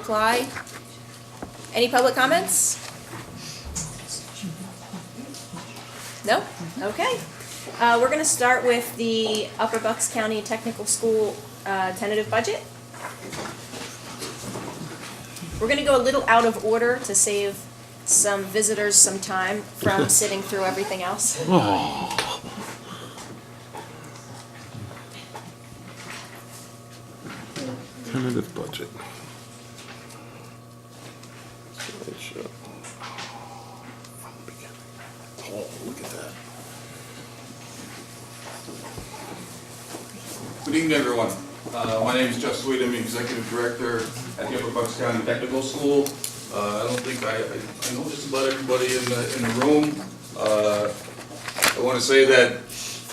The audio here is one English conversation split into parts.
apply. Any public comments? No? Okay. We're going to start with the Upper Bucks County Technical School tentative budget. We're going to go a little out of order to save some visitors some time from sitting through everything else. Tentative budget. Oh, look at that. Good evening, everyone. My name is Jeff Sweet. I'm the Executive Director at the Upper Bucks County Technical School. I don't think I know just about everybody in the room. I want to say that,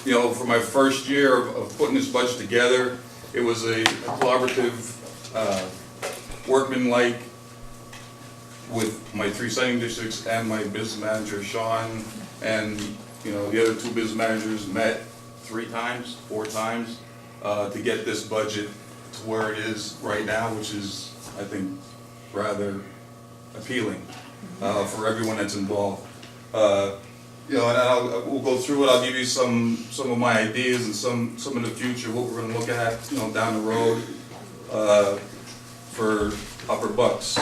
you know, for my first year of putting this budget together, it was a collaborative, workmanlike with my 3 siting districts and my business manager, Sean, and, you know, the other 2 business managers met 4 times, to get this budget to where it is right now, which is, I think, rather appealing for everyone that's involved. You know, and we'll go through it. I'll give you some of my ideas and some in the future, what we're going to look at, you know, down the road for Upper Bucks.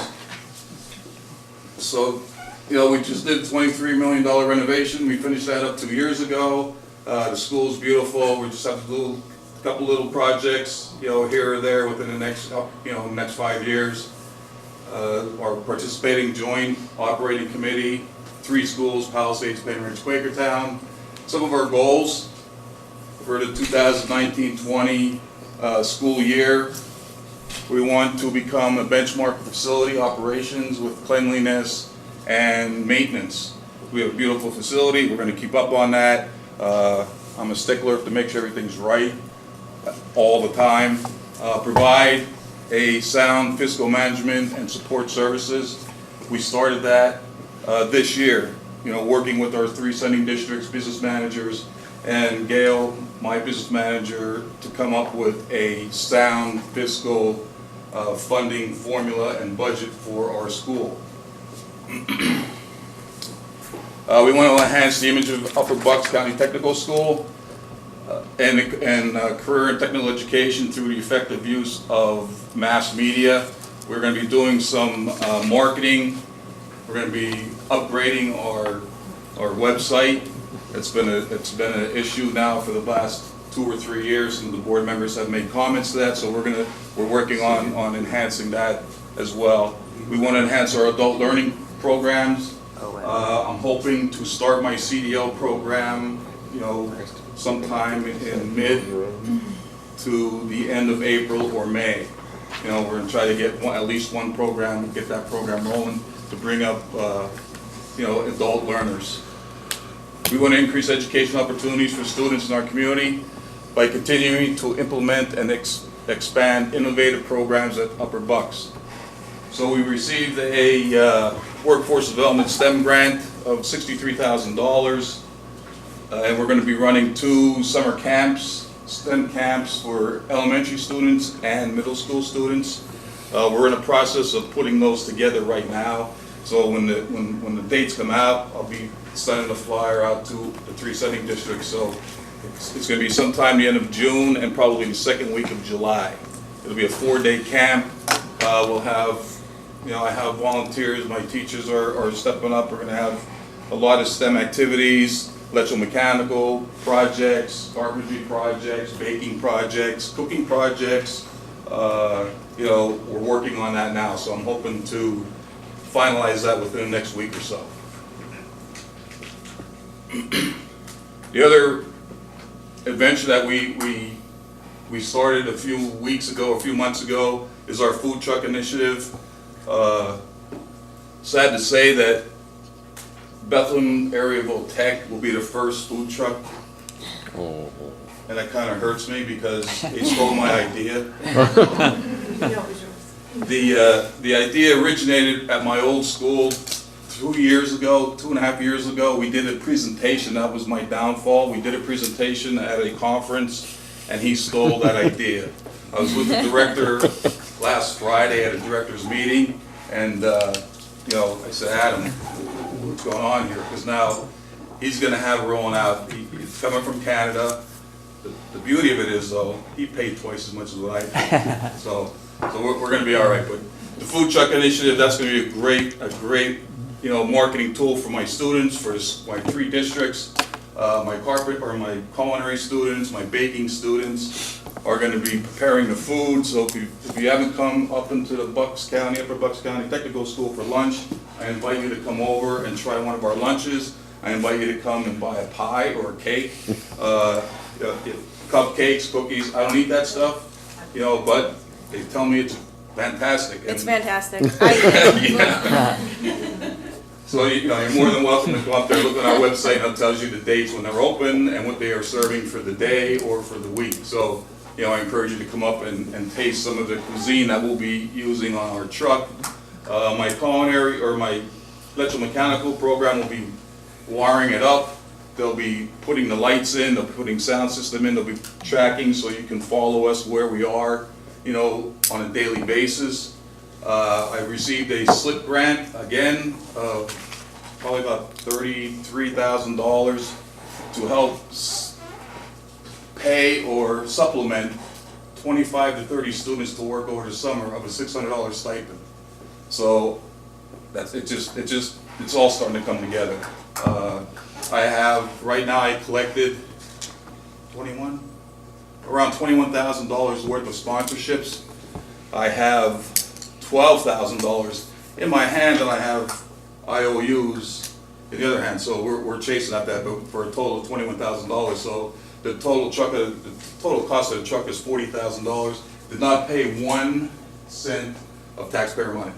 So, you know, we just did a $23 million renovation. We finished that up 2 years ago. The school's beautiful. We just have to do a couple little projects, you know, here or there within the next, next 5 years. Our participating joint operating committee, 3 schools, Palisades, Pennridge, Quakertown. Some of our goals for the 2019-20 school year: we want to become a benchmark facility operations with cleanliness and maintenance. We have a beautiful facility. We're going to keep up on that. I'm a stickler to make sure everything's right all the time. Provide a sound fiscal management and support services. We started that this year, you know, working with our 3 sending districts, business managers, and Gail, my business manager, to come up with a sound fiscal funding formula and budget for our school. We want to enhance the image of Upper Bucks County Technical School and career and technical education through the effective use of mass media. We're going to be doing some marketing. We're going to be upgrading our website. It's been an issue now for the last 2 or 3 years, and the board members have made comments to that. So we're working on enhancing that as well. We want to enhance our adult learning programs. I'm hoping to start my CDL program, you know, sometime in mid to the end of April or May. You know, we're going to try to get at least one program, get that program rolling to bring up, you know, adult learners. We want to increase education opportunities for students in our community by continuing to implement and expand innovative programs at Upper Bucks. So we received a workforce development STEM grant of $63,000, and we're going to be running 2 summer camps, STEM camps for elementary students and middle school students. We're in the process of putting those together right now. So when the dates come out, I'll be sending a flyer out to the 3 sending districts. So it's going to be sometime the end of June and probably the 2nd week of July. It'll be a 4-day camp. We'll have, you know, I have volunteers. My teachers are stepping up. We're going to have a lot of STEM activities, electromechanical projects, carpentry projects, baking projects, cooking projects. You know, we're working on that now, so I'm hoping to finalize that within the next week or so. The other adventure that we started a few months ago, is our food truck initiative. Sad to say that Bethlehem Areaville Tech will be the first food truck. And that kind of hurts me because they stole my idea. The idea originated at my old school 2.5 years ago. We did a presentation. That was my downfall. We did a presentation at a conference, and he stole that idea. I was with the director last Friday at a director's meeting, and, you know, I said, Adam, what's going on here? Because now he's gonna have rolling out, he's coming from Canada. The beauty of it is, though, he paid twice as much as what I paid. So we're gonna be all right. But the food truck initiative, that's gonna be a great, you know, marketing tool for my students, for my 3 districts. My my culinary students, my baking students are gonna be preparing the food. So if you haven't come up into the Upper Bucks County Technical School for lunch, I invite you to come over and try one of our lunches. I invite you to come and buy a pie or a cake, cupcakes, cookies. I don't eat that stuff, you know, but they tell me it's fantastic. It's And- fantastic. Yeah. So, you know, you're more than welcome to go up there, look at our website, and it tells you the dates when they're open and what they are serving for the day or for the week. So, you know, I encourage you to come up and taste some of the cuisine that we'll be using on our truck. My culinary, or my electromechanical program will be wiring it up. They'll be putting the lights in, they'll be putting sound system in, they'll be tracking so you can follow us where we are, you know, on a daily basis. I received a SLIP grant, again, of probably about $33,000 to help pay or supplement 25 to 30 students to work over the summer of a $600 stipend. So that's, it's all starting to come together. I have, right now I collected around $21,000 worth of sponsorships. I have $12,000 in my hand, and I have IOUs in the other hand. So we're chasing at that, but for a total of $21,000. So the total cost of the truck is $40,000. Did not pay 1 cent of taxpayer money,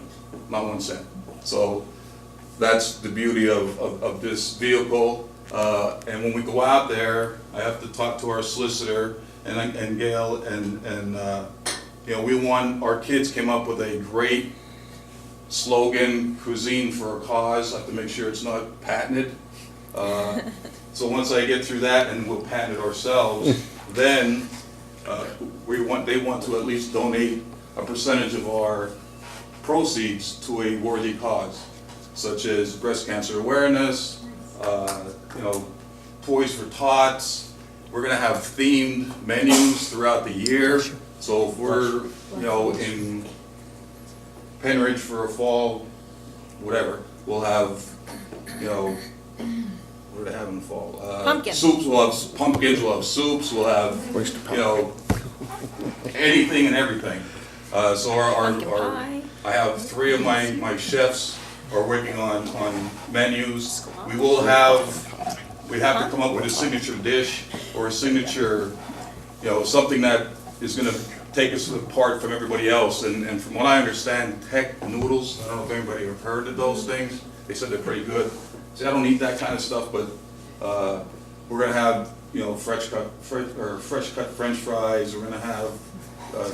not 1 cent. So that's the beauty of this vehicle. And when we go out there, I have to talk to our solicitor and Gail, and you know, our kids came up with a great slogan, cuisine for a cause. I have to make sure it's not patented. So once I get through that, and we'll patent it ourselves, then they want to at least donate a percentage of our proceeds to a worthy cause, such as breast cancer awareness, you know, Toys for Tots. We're gonna have themed menus throughout the year. So if we're, you know, in Pennridge for a fall, whatever, we'll have, you know, what do they have in the fall? Pumpkin. Soups, we'll have pumpkins, we'll have soups, we'll have, you know, anything and everything. So Pumpkin pie. I have 3 of my chefs are working on menus. We have to come up with a signature dish or a signature, you know, something that is gonna take us apart from everybody else. And from what I understand, tech noodles, I don't know if anybody have heard of those things. They said they're pretty good. See, I don't eat that kind of stuff, but we're gonna have, you know, fresh cut French fries. We're gonna have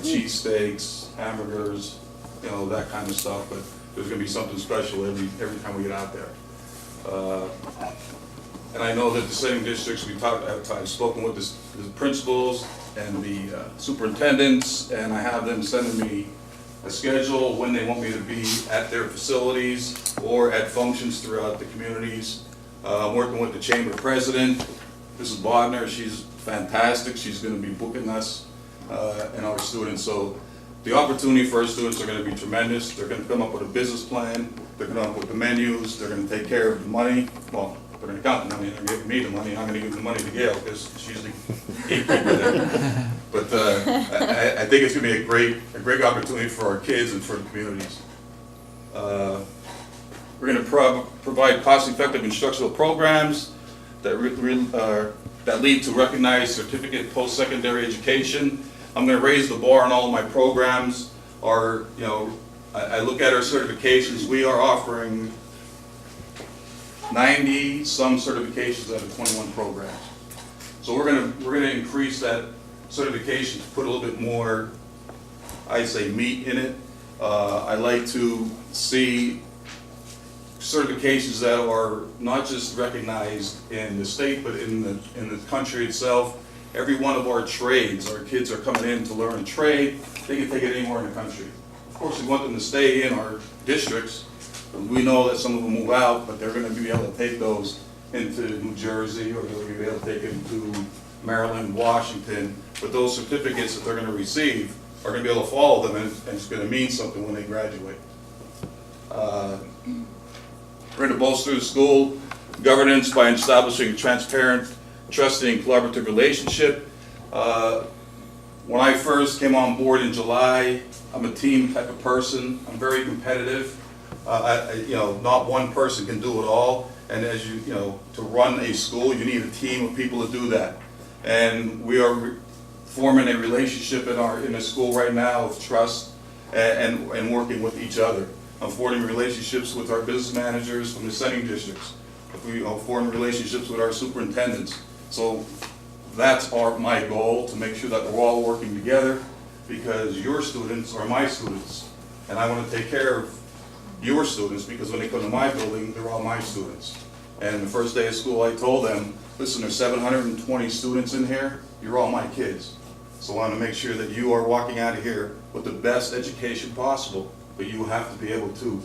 cheesesteaks, hamburgers, you know, that kind of stuff. But there's gonna be something special every time we get out there. And I know that the same districts I've spoken with the principals and the superintendents, and I have them sending me a schedule when they want me to be at their facilities or at functions throughout the communities. I'm working with the chamber president, Mrs. Bodner. She's fantastic. She's going to be booking us and our students. So the opportunity for our students are going to be tremendous. They're going to come up with a business plan. They're going to come up with the menus. They're going to take care of the money. Well, they're going to count the money. They're going to give me the money. I'm going to give the money to Gail because she's the gatekeeper there. But I think it's going to be a great opportunity for our kids and for the communities. We're going to provide cost-effective instructional programs that lead to recognized certificate post-secondary education. I'm going to raise the bar on all of my programs. You know, I look at our certifications. We are offering 90 some certifications out of 21 programs. So we're gonna increase that certification to put a little bit more, I'd say, meat in it. I like to see certifications that are not just recognized in the state, but in the country itself. every one of our trades, our kids are coming in to learn a trade, they can take it anywhere in the country. Of course, we want them to stay in our districts. We know that some of them move out, but they're gonna be able to take those into New Jersey, or they'll be able to take them to Maryland, Washington. But those certificates that they're gonna receive are gonna be able to follow them, and it's gonna mean something when they graduate. We're gonna bolster the school governance by establishing a transparent, trusting, collaborative relationship. When I first came on board in July, I'm a team type of person. I'm very competitive. Not one person can do it all. And as to run a school, you need a team of people to do that. And we are forming a relationship in the school right now of trust and working with each other. I'm forming relationships with our business managers from the sending districts. We form relationships with our superintendents. So that's my goal, to make sure that we're all working together, because your students are my students. And I want to take care of your students, because when they come to my building, they're all my students. And the first day of school, I told them, listen, there's 720 students in here, you're all my kids. So I want to make sure that you are walking out of here with the best education possible, but you have to be able to,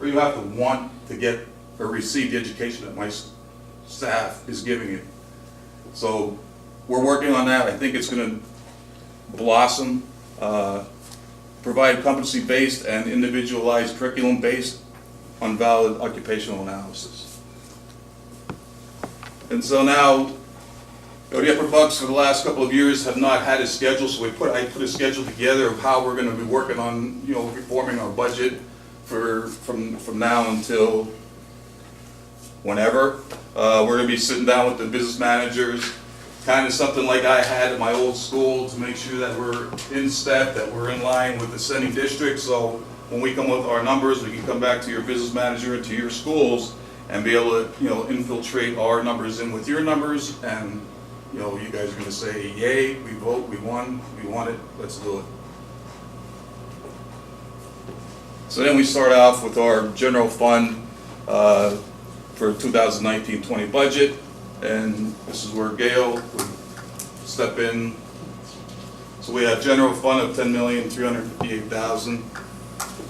or you have to want to get or receive the education that my staff is giving you. So we're working on that. I think it's going to blossom, provide competency-based and individualized curriculum based on valid occupational analysis. And so now, the Upper Bucks for the last couple of years have not had a schedule, so I put a schedule together of how we're going to be working on, reforming our budget from now until whenever. We're going to be sitting down with the business managers, kind of something like I had at my old school, to make sure that we're in step, that we're in line with the sending district. So when we come with our numbers, we can come back to your business manager and to your schools and be able to, infiltrate our numbers in with your numbers. And, you guys are going to say, yay, we vote, we won, we want it, let's do it. So then we start off with our general fund for 2019-20 budget, and this is where Gail would step in. So we have general fund of $10,358,000.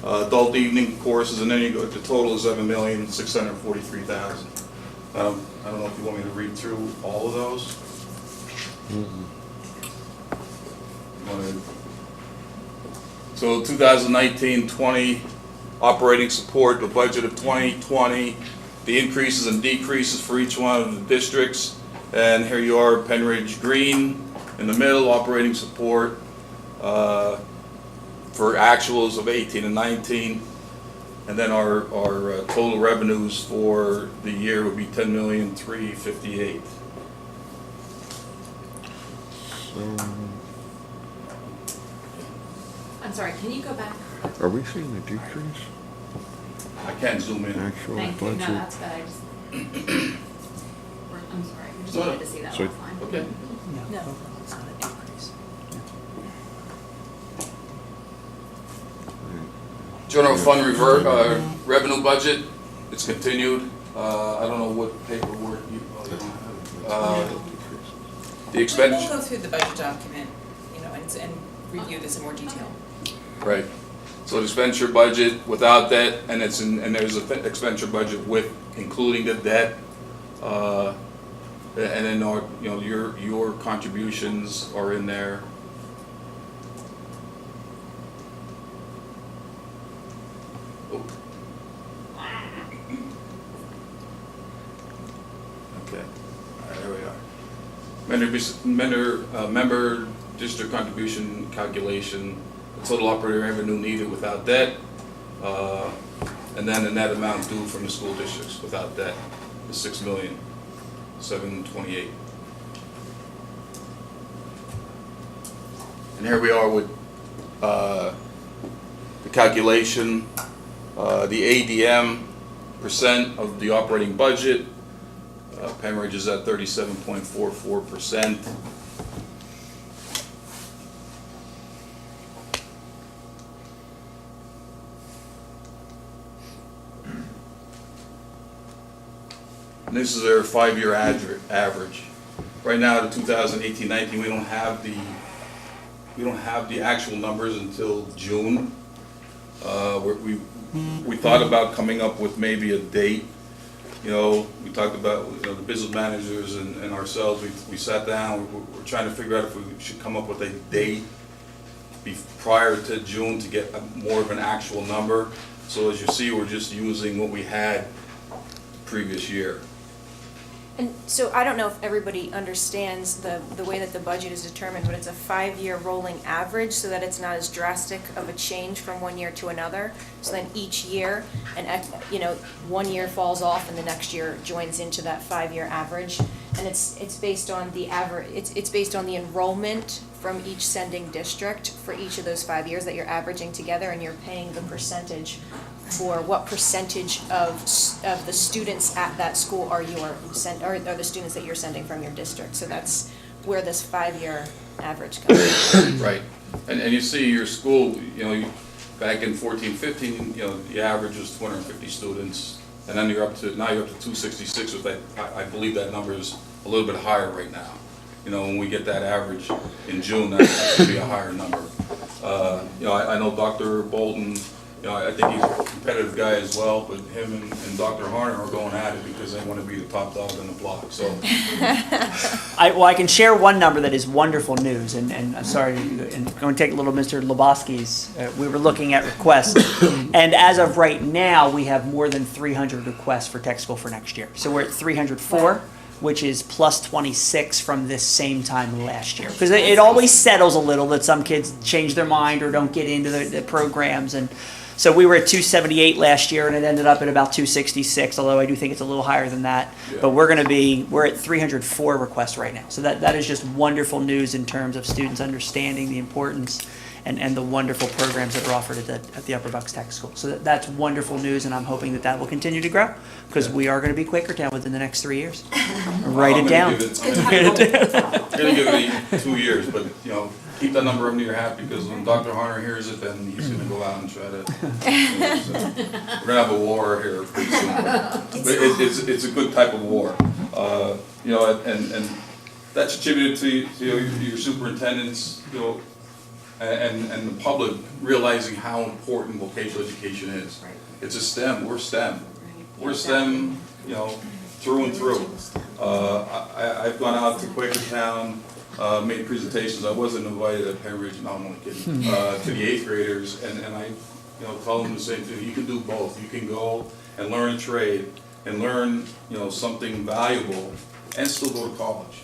Adult evening courses, and then you go, the total is $7,643,000. I don't know if you want me to read through all of those. So 2019-20 operating support, the budget of 2020, the increases and decreases for each one of the districts. And here you are, Pennridge green in the middle, operating support for actuals of 18 and 19. And then our total revenues for the year would be $10,358,000. I'm sorry, can you go back? Are we seeing a decrease? I can't zoom in. Actual Thank you. No, budget? that's good. I'm sorry, we just No, wanted to see that so- offline. Okay. No, it's not a decrease. General fund revenue budget, it's continued. I don't know what paperwork you, the expenditure. We'll go through the budget document, and review this in more detail. Right. So the expenditure budget without debt, and there's an expenditure budget with including the debt, and then your contributions are in there. Okay, all right, there we are. Member district contribution calculation, the total operating revenue needed without debt, and then the net amount due from the school districts without debt is $6,728,000. And here we are with the calculation, the ADM percent of the operating budget. Pennridge is at 37.44%. And this is their 5-year average right now, the 2018-19, we don't have the actual numbers until June. We thought about coming up with maybe a date. You know, we talked about, you know, the business managers and ourselves, we sat down, we're trying to figure out if we should come up with a date prior to June to get more of an actual number. So as you see, we're just using what we had previous year. And so I don't know if everybody understands the way that the budget is determined, but it's a 5-year rolling average so that it's not as drastic of a change from one year to another. So then each year, you know, 1 year falls off and the next year joins into that 5-year average. And it's based on the average, it's based on the enrollment from each sending district for each of those 5 years that you're averaging together, and you're paying the percentage for what percentage of the students at that school are the students that you're sending from your district. So that's where this 5-year average comes from. Right. And you see your school, you know, back in 14-15, you know, the average was 250 students, and then now you're up to 266 with that. I believe that number is a little bit higher right now. You know, when we get that average in June, that's going to be a higher number. You know, I know Dr. Bolton, you know, I think he's a competitive guy as well, but him and Dr. Harner are going at it because they want to be the top dog on the block, so. I can share one number that is wonderful news, and I'm sorry, and going to take a little Mr. Lebowski's. We were looking at requests, and as of right now, we have more than 300 requests for tech school for next year. So we're at 304. Which is plus 26 from this same time last year. Because it always settles a little that some kids change their mind or don't get into the programs. And so we were at 278 last year, and it ended up at about 266, although I do think it's a little higher than that. Yeah. But we're at 304 requests right now. So that is just wonderful news in terms of students understanding the importance and the wonderful programs that are offered at the Upper Bucks Tech School. So that's wonderful news, and I'm hoping that will continue to grow, because we are going to be Quakertown within the next 3 years. Write it down. I'm going to give it 2 years, but, you know, keep that number under your hat, because when Dr. Harner hears it, then he's going to go out and try to, you know, so we're going to have a war here pretty soon. But it's a good type of war. You know, and that's attributed to your superintendents, you know, and the public realizing how important vocational education is. Right. It's a STEM. We're STEM. We're STEM, you know, through and through. I've gone out to Quakertown, made presentations. I wasn't invited at Pennridge, no, I'm only kidding, to the 8th graders, and I, you know, tell them the same thing. You can do both. You can go and learn a trade and learn, you know, something valuable and still go to college.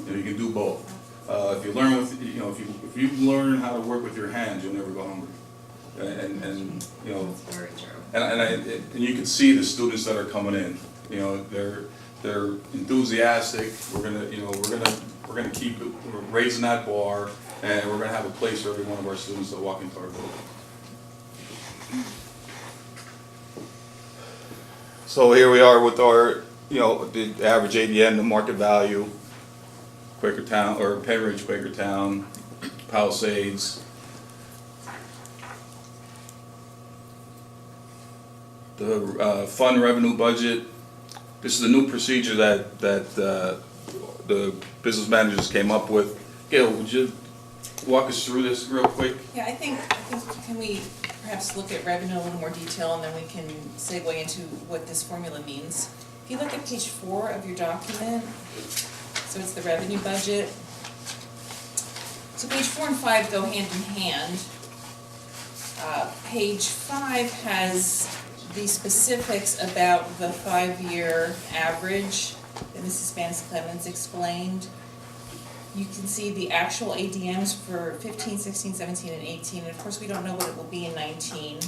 You know, you can do both. If you learn you know, if you learn how to work with your hands, you'll never go hungry. And you know, Very true. and you can see the students that are coming in. You know, they're enthusiastic. We're gonna keep raising that bar, and we're gonna have a place for every one of our students that walk into our building. So here we are with our, you know, the average ADN, the market value. Quakertown, or Pennridge, Quakertown, Palisades. The fund revenue budget. This is a new procedure that the business managers came up with. Gail, would you walk us through this real quick? Yeah, I think can we perhaps look at revenue in a little more detail, and then we can segue into what this formula means. If you look at page 4 of your document, so it's the revenue budget. So page 4 and 5 go hand in hand. Page 5 has the specifics about the 5-year average that Mrs. Spence-Clemens explained. You can see the actual ADMs for 15, 16, 17, and 18, and of course we don't know what it will be in 19.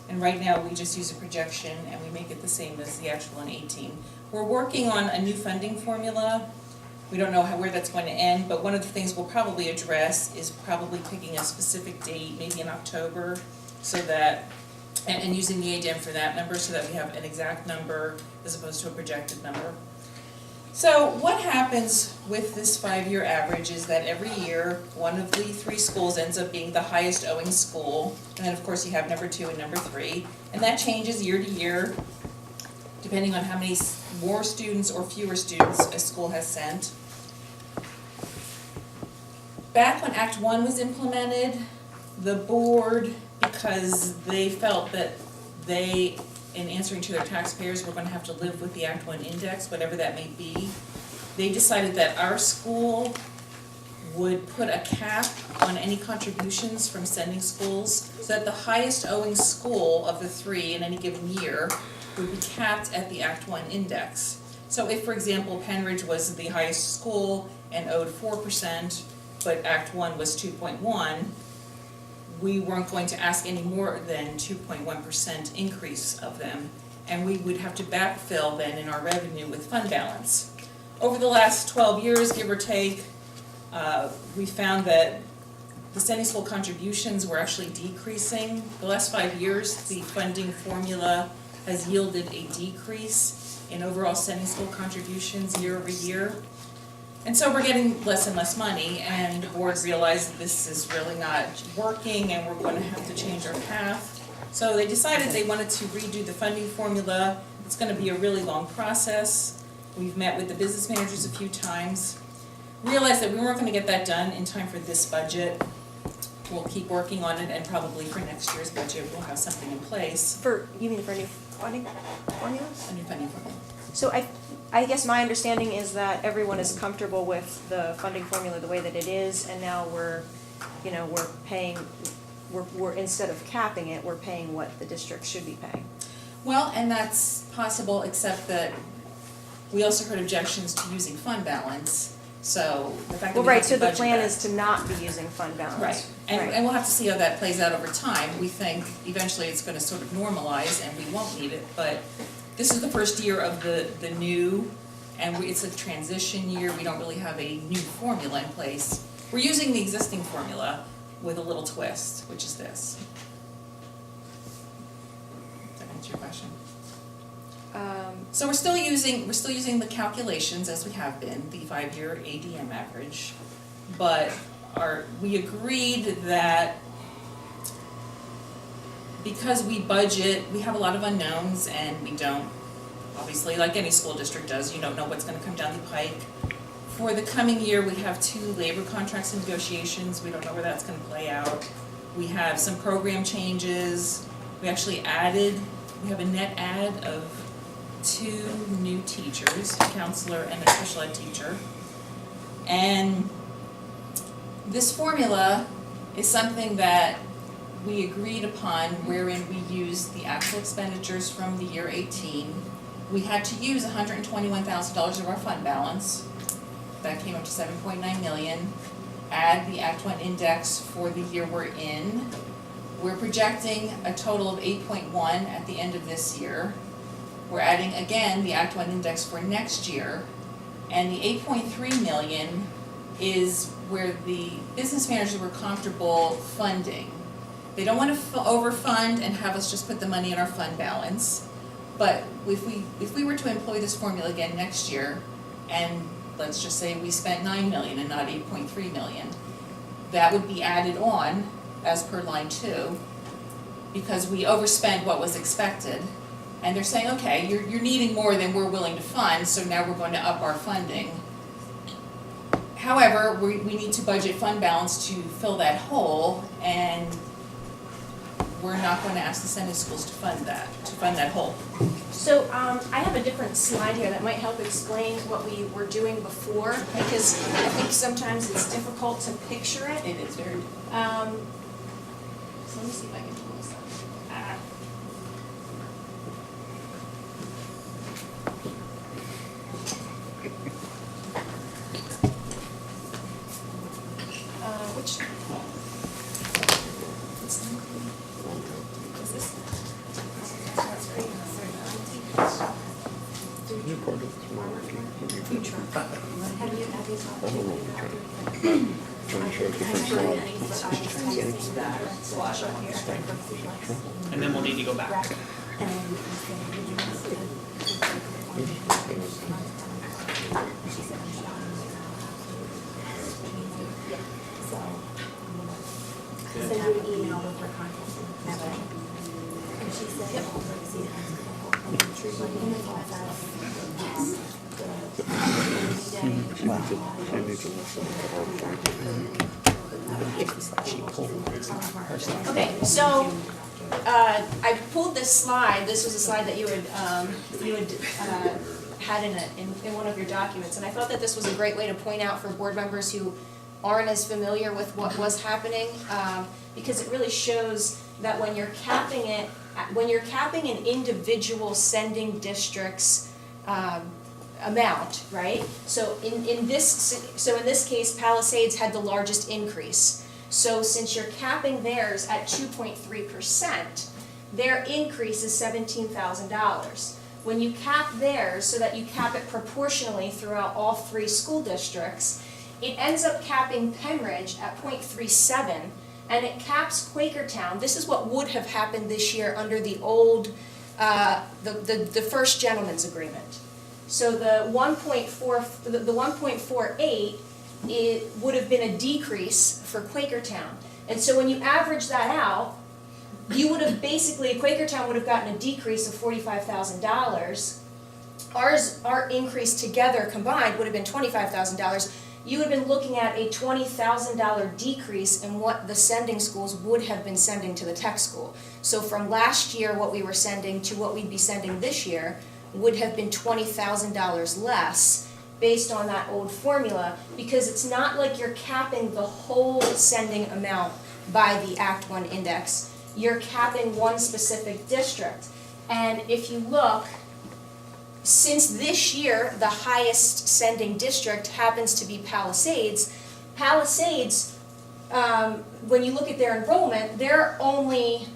And right now we just use a projection and we make it the same as the actual in 18. We're working on a new funding formula. We don't know where that's going to end, but one of the things we'll probably address is probably picking a specific date, maybe in October, so that, and using the ADM for that number so that we have an exact number as opposed to a projected number. So what happens with this 5-year average is that every year, one of the 3 schools ends up being the highest owing school, and then of course you have number 2 and number 3, and that changes year to year, depending on how many more students or fewer students a school has sent. back when Act One was implemented, the board, because they felt that they, in answering to their taxpayers, were gonna have to live with the Act One index, whatever that may be, they decided that our school would put a cap on any contributions from sending schools, so that the highest owing school of the three in any given year would be capped at the Act One index. So if, for example, Pennridge was the highest school and owed 4%, but Act One was 2.1, we weren't going to ask any more than 2.1% increase of them, and we would have to backfill then in our revenue with fund balance. Over the last 12 years, give or take, we found that the sending school contributions were actually decreasing. The last 5 years, the funding formula has yielded a decrease in overall sending school contributions year over year. And so we're getting less and less money, and the board realized that this is really not working and we're gonna have to change our path. So they decided they wanted to redo the funding formula. It's gonna be a really long process. We've met with the business managers a few times. Realized that we weren't gonna get that done in time for this budget. We'll keep working on it, and probably for next year's budget, we'll have something in place, You mean for new funding formulas? a new funding formula. So I guess my understanding is that everyone is comfortable with the funding formula the way that it is, and now we're paying, we're instead of capping it, we're paying what the district should be paying. Well, and that's possible, except that we also heard objections to using fund balance, so the fact that Well, we right, have to so the budget plan that- is to not be using fund balance. Right, and we'll have to see how that plays out over time. We think eventually it's gonna sort of normalize and we won't need it, but this is the first year of the new, and it's a transition year. We don't really have a new formula in place. We're using the existing formula with a little twist, which is this. Does that answer your question? So we're still using the calculations as we have been, the 5-year ADM average, but we agreed that because we budget, we have a lot of unknowns, and we don't, obviously, like any school district does, you don't know what's gonna come down the pike. For the coming year, we have 2 labor contracts and negotiations. We don't know where that's gonna play out. We have some program changes. We actually we have a net add of 2 new teachers, a counselor and a special ed teacher. And this formula is something that we agreed upon, wherein we used the actual expenditures from the year 18. We had to use $121,000 of our fund balance. That came up to 7.9 million. Add the Act One index for the year we're in. We're projecting a total of 8.1 at the end of this year. We're adding again the Act One index for next year, and the 8.3 million is where the business managers were comfortable funding. They don't want to overfund and have us just put the money in our fund balance, but if we were to employ this formula again next year, and let's just say we spent 9 million and not 8.3 million, that would be added on as per line 2, because we overspent what was expected. And they're saying, okay, you're needing more than we're willing to fund, so now we're going to up our funding. However, we need to budget fund balance to fill that hole, and we're not going to ask the Sunday schools to fund that hole. So I have a different slide here that might help explain what we were doing before, because I think sometimes it's difficult to picture it. It is very difficult. So let me see if I can pull this up. Which? Is this? That's pretty. You're part of this work. Food truck. All the roles are trying to show different And then we'll need to go back. Send you an email with her contact information. And she said, She needs a lesson of our point. She pulled her stuff. Okay, so, I pulled this slide, this was a slide that you had had in one of your documents, and I thought that this was a great way to point out for board members who aren't as familiar with what was happening, because it really shows that when you're capping an individual sending district's amount, right? So in this case, Palisades had the largest increase. So since you're capping theirs at 2.3%, their increase is $17,000. When you cap theirs so that you cap it proportionally throughout all 3 school districts, it ends up capping Pennridge at 0.37, and it caps Quakertown. This is what would have happened this year under the old, the first gentleman's agreement. So the 1.48, it would have been a decrease for Quakertown. And so when you average that out, you would have basically, Quakertown would have gotten a decrease of $45,000. Our increase together combined would have been $25,000. You would have been looking at a $20,000 decrease in what the sending schools would have been sending to the tech school. So from last year, what we were sending to what we'd be sending this year would have been $20,000 less based on that old formula, because it's not like you're capping the whole sending amount by the Act 1 index. You're capping one specific district. And if you look, since this year, the highest sending district happens to be Palisades, Palisades, when you look at their enrollment, they're only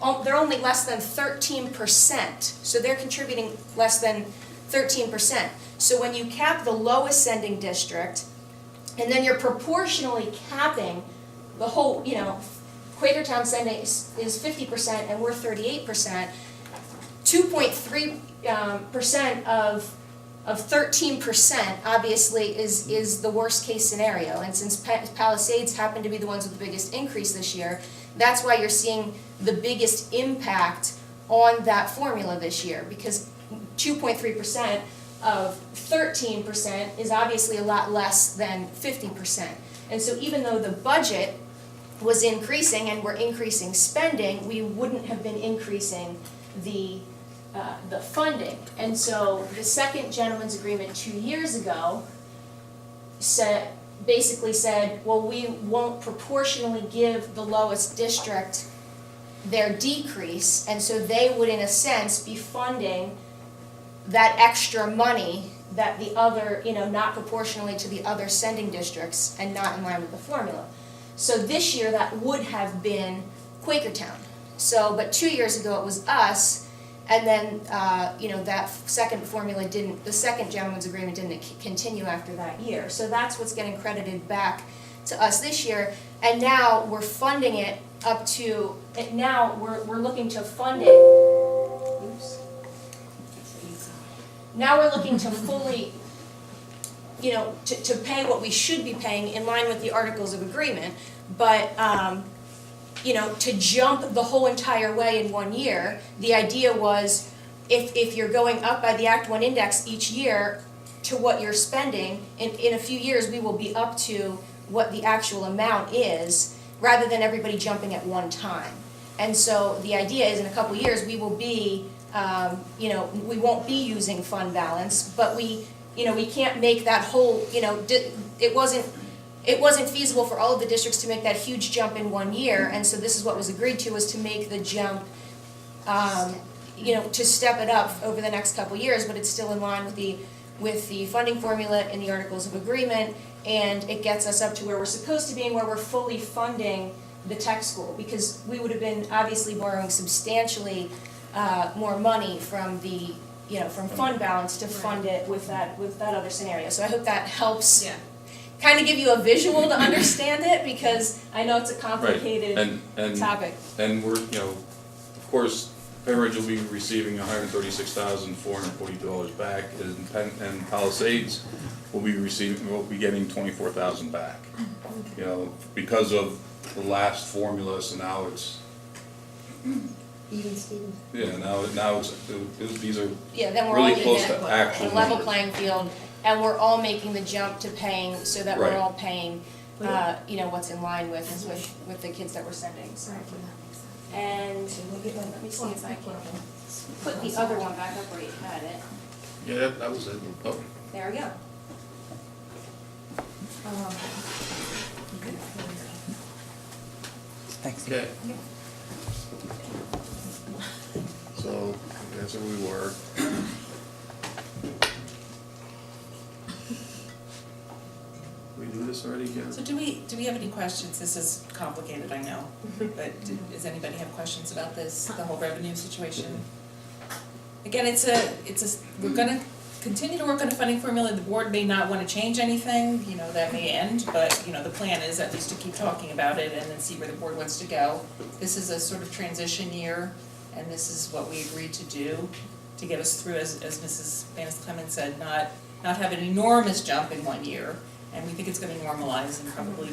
less than 13%. So they're contributing less than 13%. So when you cap the lowest sending district, and then you're proportionally capping the whole, Quakertown sending is 50% and we're 38%, 2.3% of 13% obviously is the worst case scenario. And since Palisades happen to be the ones with the biggest increase this year, that's why you're seeing the biggest impact on that formula this year, because 2.3% of 13% is obviously a lot less than 50%. And so even though the budget was increasing and we're increasing spending, we wouldn't have been increasing the funding. And so the second gentleman's agreement 2 years ago basically said, well, we won't proportionally give the lowest district their decrease, and so they would in a sense be funding that extra money that the other, not proportionally to the other sending districts and not in line with the formula. So this year that would have been Quakertown. So, but 2 years ago it was us, and then, that second formula the second gentleman's agreement didn't continue after that year. So that's what's getting credited back to us this year, and now we're funding it up to, now we're looking to fund it. Oops. Now we're looking to fully, to pay what we should be paying in line with the Articles of Agreement, but, to jump the whole entire way in 1 year, the idea was if you're going up by the Act 1 index each year to what you're spending, in a few years we will be up to what the actual amount is, rather than everybody jumping at one time. And so the idea is in a couple years we will be, we won't be using fund balance, but we can't make that whole, it wasn't feasible for all of the districts to make that huge jump in 1 year, and so this is what was agreed to, was to make the jump, to step it up over the next couple years, but it's still in line with the funding formula in the Articles of Agreement, and it gets us up to where we're supposed to be and where we're fully funding the tech school, because we would have been obviously borrowing substantially more money from the, from fund balance to fund it with that other scenario. So I hope that helps. Yeah. Kind of give you a visual to understand it, because I know it's a complicated topic. And we're, of course, Pennridge will be receiving $136,442 back, and Palisades will be getting $24,000 back. Because of the last formula, so now it's. Even Stevens. Yeah, now it's, these are Then we're really all close even to actual a level numbers. playing field, and we're all making the jump to paying, so that we're Right. all paying what's in line with the kids that we're sending, so. Right, well, that makes sense. And let me see if I can put the other one back up where you had it. Yeah, that was it. Oh, There we go. Thanks. okay. So, that's where we were. We do this already, Ken? So do we have any questions? This is complicated, I know, but does anybody have questions about this, the whole revenue situation? Again, we're gonna continue to work on a funding formula. The board may not wanna change anything, that may end, but, the plan is at least to keep talking about it and then see where the board wants to go. This is a sort of transition year, and this is what we agreed to do to get us through, as Mrs. Banis Clemens said, not have an enormous jump in 1 year. And we think it's gonna normalize and probably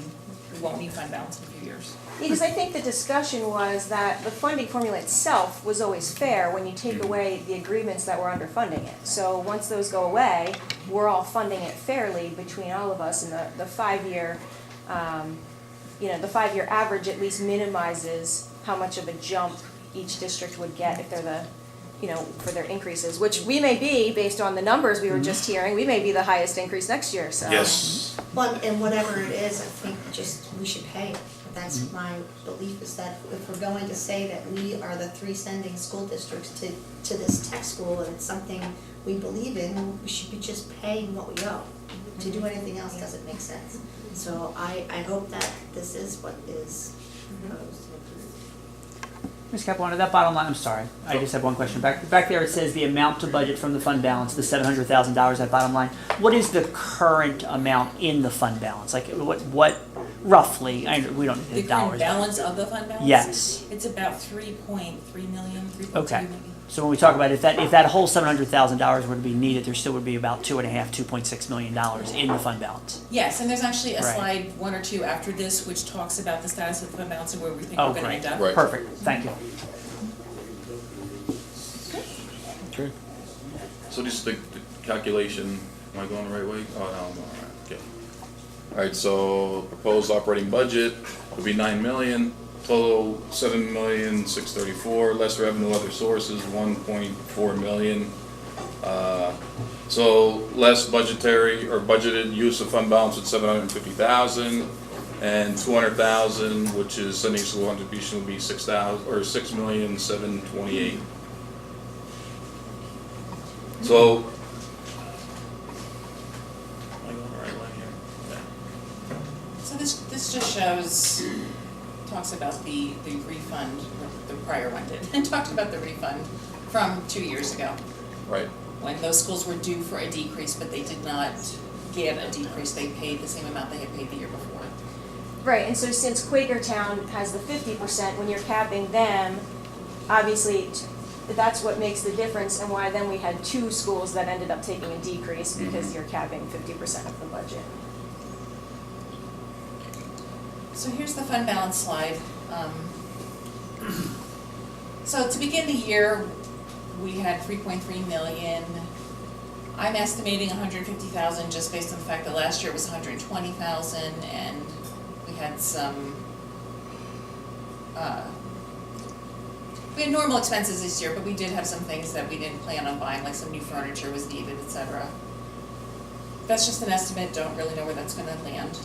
we won't need fund balance in a few years. Because I think the discussion was that the funding formula itself was always fair when you take away the agreements that were underfunding it. So once those go away, we're all funding it fairly between all of us, and the 5-year, the 5-year average at least minimizes how much of a jump each district would get if they're for their increases, which we may be, based on the numbers we were just hearing, we may be the highest increase next year, so. Yes. Well, and whatever it is, I think we should pay it. That's my belief, is that if we're going to say that we are the 3 sending school districts to this tech school, and it's something we believe in, we should be just paying what we owe. To do anything else doesn't make sense. So I hope that this is what is proposed. Ms. Capuano, that bottom line, I'm sorry, I just have one question. Back there it says the amount to budget from the fund balance, the $700,000, that bottom line. What is the current amount in the fund balance? Like, what roughly, we don't need The the current dollars. balance of the fund balance? Yes. It's about 3.3 million, 3.2 Okay. maybe. So when we talk about if that whole $700,000 were to be needed, there still would be about $2.6 million in the fund balance. Yes, and there's actually a Right. slide 1 or 2 after this, which talks about the status of the fund balance and where we think Oh, we're gonna great. end up. Right. Perfect, thank you. Okay. So just the calculation, am I going the right way? Oh, no, I'm going right, okay. All right, so proposed operating budget would be 9 million, total 7,634,000, less revenue other sources, 1.4 million. So less budgetary or budgeted use of fund balance at 750,000, and 200,000, which is sending school contribution, would be 6,000 or 6,728,000. So, am I going the right way here? Yeah. So this just shows, talks about the refund, or the prior one did, and talked about the refund from 2 years ago, Right. when those schools were due for a decrease, but they did not get a decrease, they paid the same amount they had paid the year before. Right, and so since Quakertown has the 50%, when you're capping them, obviously, that's what makes the difference, and why then we had 2 schools that ended up taking a decrease, because you're capping 50% of the budget. So here's the fund balance slide. So to begin the year, we had 3.3 million. I'm estimating 150,000 just based on the fact that last year it was 120,000, and we had some, we had normal expenses this year, but we did have some things that we didn't plan on buying, like some new furniture was needed, etc. That's just an estimate, don't really know where that's gonna land.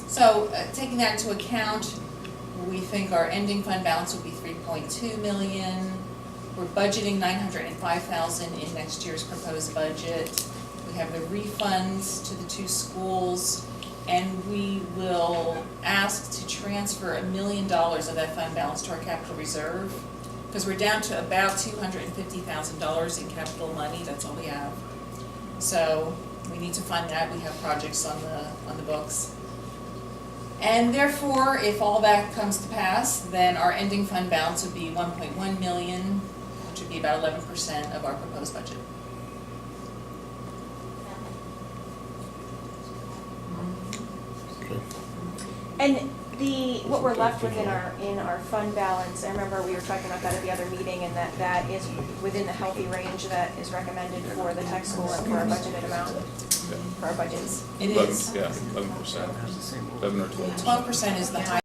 So taking that into account, we think our ending fund balance will be 3.2 million. We're budgeting 905,000 in next year's proposed budget. We have the refunds to the 2 schools, and we will ask to transfer $1 million of that fund balance to our capital reserve, because we're down to about $250,000 in capital money. That's all we have. So we need to fund that. We have projects on the books. And therefore, if all that comes to pass, then our ending fund balance would be 1.1 million, which would be about 11% of our proposed budget. And what we're left with in our fund balance, I remember we were talking about that at the other meeting, and that is within the healthy range that is recommended for the tech school and for our budgeted amount, for our budgets. It is. Yeah, 11%, 11 or 12%. 12% is the high.